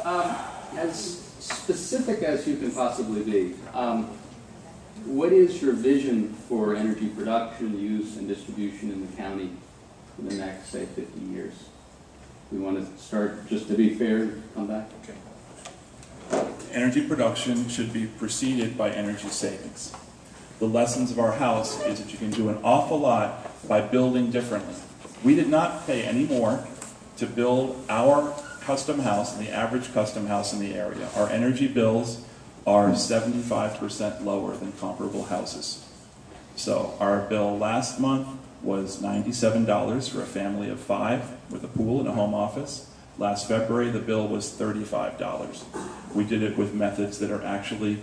As specific as you can possibly be, what is your vision for energy production, use, and distribution in the county in the next, say, 50 years? We want to start, just to be fair, come back. Okay. Energy production should be preceded by energy savings. The lessons of our house is that you can do an awful lot by building differently. We did not pay any more to build our custom house than the average custom house in the area. Our energy bills are 75% lower than comparable houses. So our bill last month was $97 for a family of 5 with a pool and a home office. Last February, the bill was $35. We did it with methods that are actually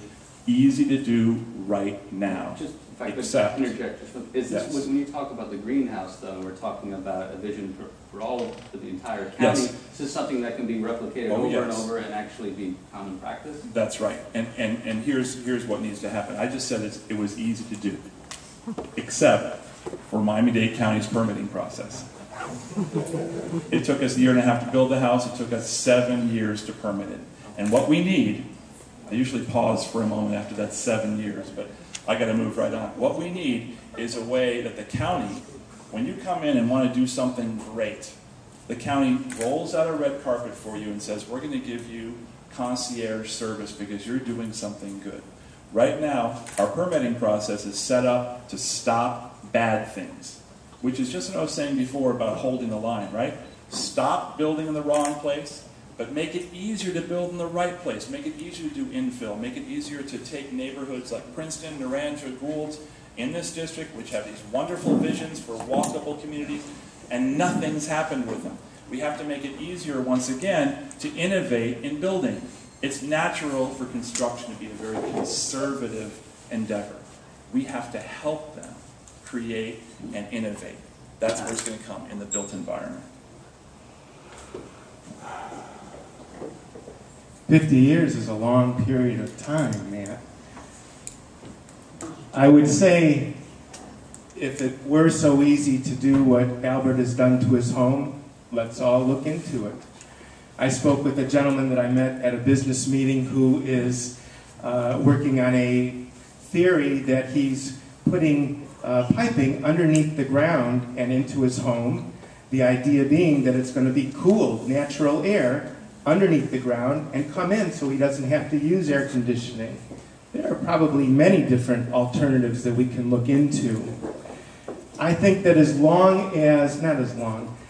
easy to do right now. Just if I could interject, is this, when you talk about the greenhouse, though, we're talking about a vision for the entire county. Yes. Is this something that can be replicated over and over and actually be common practice? That's right. And here's what needs to happen. I just said it was easy to do, except for Miami-Dade County's permitting process. It took us a year and a half to build the house. It took us 7 years to permit it. And what we need, I usually pause for a moment after that 7 years, but I got to move right on. What we need is a way that the county, when you come in and want to do something great, the county rolls out a red carpet for you and says, we're going to give you concierge service because you're doing something good. Right now, our permitting process is set up to stop bad things, which is just what I was saying before about holding the line, right? Stop building in the wrong place, but make it easier to build in the right place. Make it easier to do infill. Make it easier to take neighborhoods like Princeton, Naranja, Gould in this district, which have these wonderful visions for walkable communities, and nothing's happened with them. We have to make it easier, once again, to innovate in building. It's natural for construction to be a very conservative endeavor. We have to help them create and innovate. That's where it's going to come in the built environment. 50 years is a long period of time, Matt. I would say if it were so easy to do what Albert has done to his home, let's all look into it. I spoke with a gentleman that I met at a business meeting who is working on a theory that he's putting piping underneath the ground and into his home. The idea being that it's going to be cooled, natural air, underneath the ground and come in so he doesn't have to use air conditioning. There are probably many different alternatives that we can look into. I think that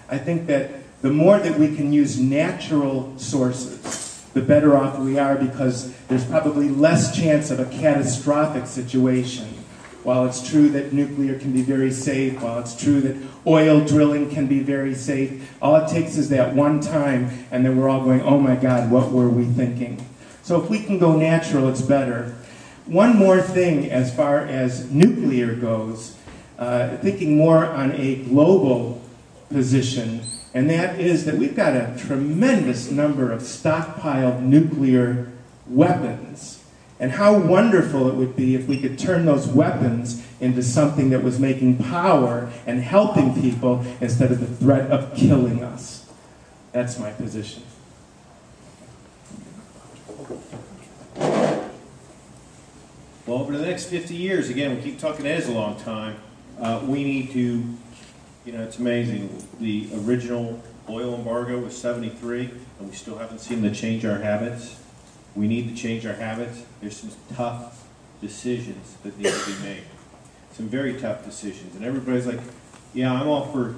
I think that the more that we can use natural sources, the better off we are, because there's probably less chance of a catastrophic situation. While it's true that nuclear can be very safe, while it's true that oil drilling can be very safe, all it takes is that one time, and then we're all going, oh my God, what were we thinking? So if we can go natural, it's better. One more thing as far as nuclear goes, thinking more on a global position, and that is that we've got a tremendous number of stockpiled nuclear weapons. And how wonderful it would be if we could turn those weapons into something that was making power and helping people instead of the threat of killing us. That's my position. Well, over the next 50 years, again, we keep talking, that is a long time. We need to, it's amazing. The original oil embargo was 73, and we still haven't seen to change our habits. We need to change our habits. There's some tough decisions that need to be made. Some very tough decisions. And everybody's like, yeah, I'm all for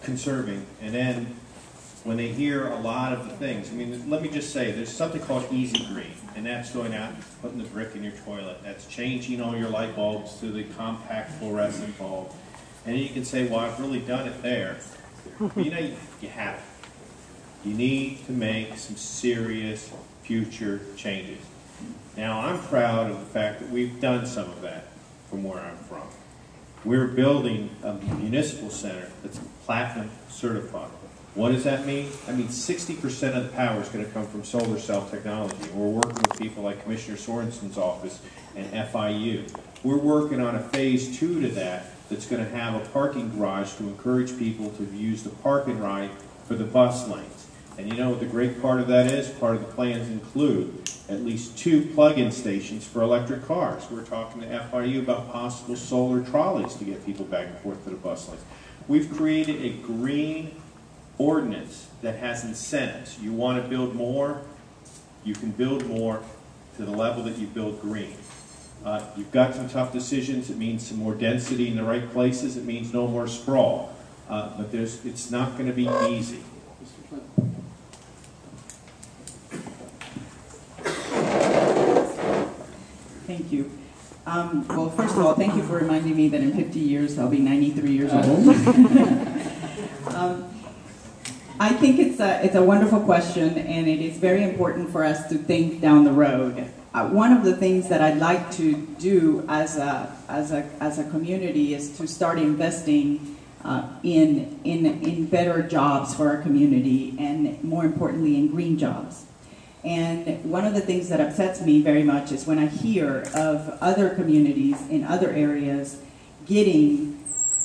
conserving. And then when they hear a lot of the things, let me just say, there's something called Easy Green. And that's going out and putting the brick in your toilet. That's changing all your light bulbs to the compact fluorescent bulb. And you can say, well, I've really done it there. But you haven't. You need to make some serious future changes. Now, I'm proud of the fact that we've done some of that from where I'm from. We're building a municipal center that's platinum certified. What does that mean? That means 60% of the power is going to come from solar cell technology. We're working with people like Commissioner Sorensen's office and FIU. We're working on a phase 2 to that that's going to have a parking garage to encourage people to use the park and ride for the bus lanes. And you know what the great part of that is? Part of the plans include at least 2 plug-in stations for electric cars. We're talking to FIU about possible solar trolleys to get people back and forth to the bus lanes. We've created a green ordinance that has incentives. You want to build more, you can build more to the level that you build green. You've got some tough decisions. It means some more density in the right places. It means no more sprawl. But it's not going to be easy. Mr. Flynn? Thank you. Well, first of all, thank you for reminding me that in 50 years I'll be 93 years old. I think it's a wonderful question, and it is very important for us to think down the road. One of the things that I'd like to do as a community is to start investing in better jobs for our community, and more importantly, in green jobs. And one of the things that upsets me very much is when I hear of other communities in other areas getting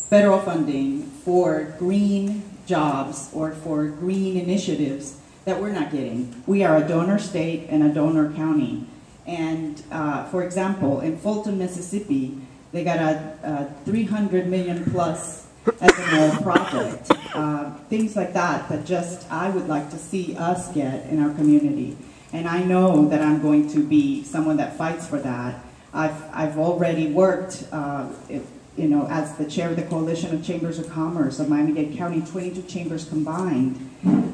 federal funding for green jobs or for green initiatives that we're not getting. We are a donor state and a donor county. And for example, in Fulton, Mississippi, they got a 300 million plus ethanol project. Things like that just I would like to see us get in our community. And I know that I'm going to be someone that fights for that. I've already worked, as the chair of the Coalition of Chambers of Commerce of Miami-Dade County, 22 chambers combined.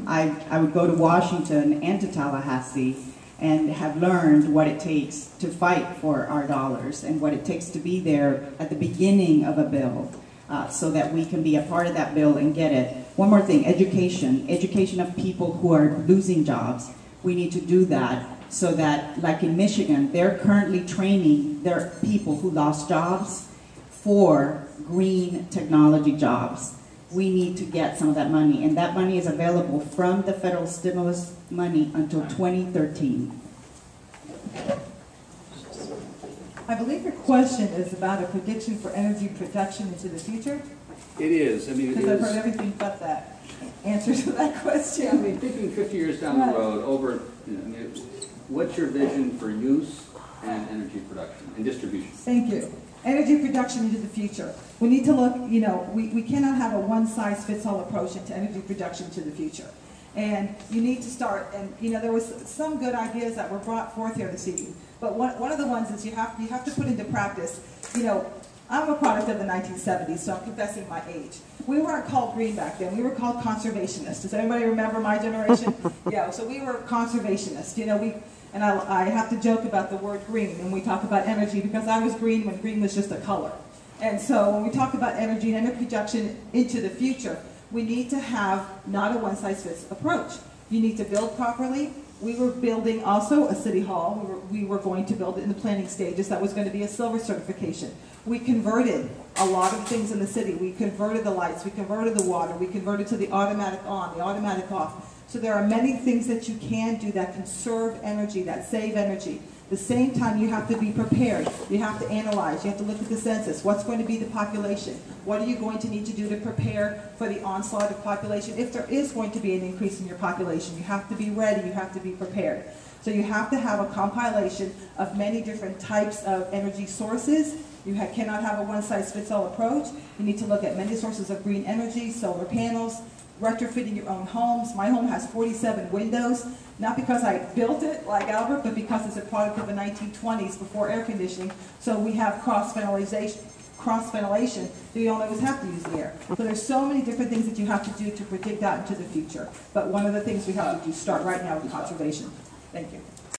I would go to Washington and to Tallahassee and have learned what it takes to fight for our dollars and what it takes to be there at the beginning of a bill so that we can be a part of that bill and get it. One more thing, education of people who are losing jobs. We need to do that so that, like in Michigan, they're currently training their people who lost jobs for green technology jobs. We need to get some of that money, and that money is available from the federal stimulus money until 2013. I believe your question is about a prediction for energy production into the future. It is. I mean, it Because I've heard is. everything but that answer to that question. Yeah, I mean, thinking 50 years down the road, what's your vision for use and energy production and distribution? Thank you. Energy production into the future. We need to look, we cannot have a one-size-fits-all approach into energy production to the future. And you need to start, and there was some good ideas that were brought forth here this evening. But one of the ones is you have to put into practice, I'm a product of the 1970s, so I'm confessing my age. We weren't called green back then. We were called conservationists. Does anybody remember my generation? Yeah, so we were conservationists. And I have to joke about the word green when we talk about energy, because I was green when green was just a color. And so when we talk about energy and energy production into the future, we need to have not a one-size-fits approach. You need to build properly. We were building also a city hall. We were going to build it in the planning stages. That was going to be a silver certification. We converted a lot of things in the city. We converted the lights. We converted the water. We converted to the automatic on, the automatic off. So there are many things that you can do that conserve energy, that save energy. At the same time, you have to be prepared. You have to analyze. You have to look at the census. What's going to be the population? What are you going to need to do to prepare for the onslaught of population? If there is going to be an increase in your population, you have to be ready. You have to be prepared. So you have to have a compilation of many different types of energy sources. You cannot have a one-size-fits-all approach. You need to look at many sources of green energy, solar panels, retrofitting your own homes. My home has 47 windows, not because I built it like Albert, but because it's a product of the 1920s before air conditioning. So we have cross-ventilation, so you don't always have to use the air. So there's so many different things that you have to do to predict out into the future. But one of the things we have to do, start right now with conservation. Thank you.